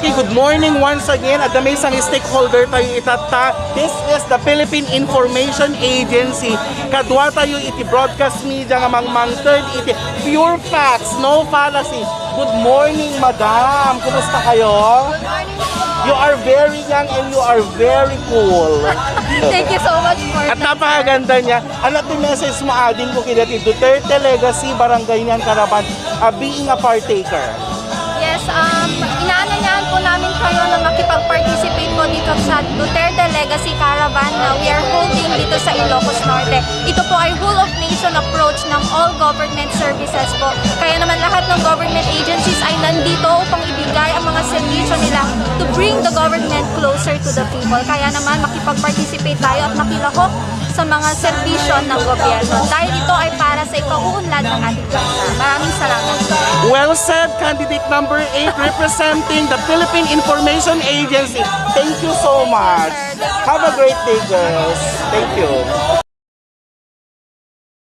Okay, good morning once again. At may isang stakeholder tayo itata. This is the Philippine Information Agency. Kadwa tayo iti broadcast media nga mangmangtod iti pure facts, no fallacy. Good morning, madam. Kumusta kayo? Good morning po. You are very young and you are very cool. Thank you so much for At napakaganda niya. Ano ito message mo adin ko kidati Duterte Legacy Barangay Nian Caravan being a partaker? Yes, inaanyayahan po namin kayo na makipag-participate po dito sa Duterte Legacy Caravan na we are holding dito sa Ilocos Norte. Ito po ay whole of nation approach ng all government services po. Kaya naman lahat ng government agencies ay nandito upang ibigay ang mga serbisyo nila to bring the government closer to the people. Kaya naman makipag-participate tayo at makilahok sa mga serbisyo ng gobyerno. Dahil ito ay para sa ikauunlad ng ating bansa. Maraming salamat. Well said, candidate number 8 representing the Philippine Information Agency. Thank you so much. Have a great day, girls. Thank you.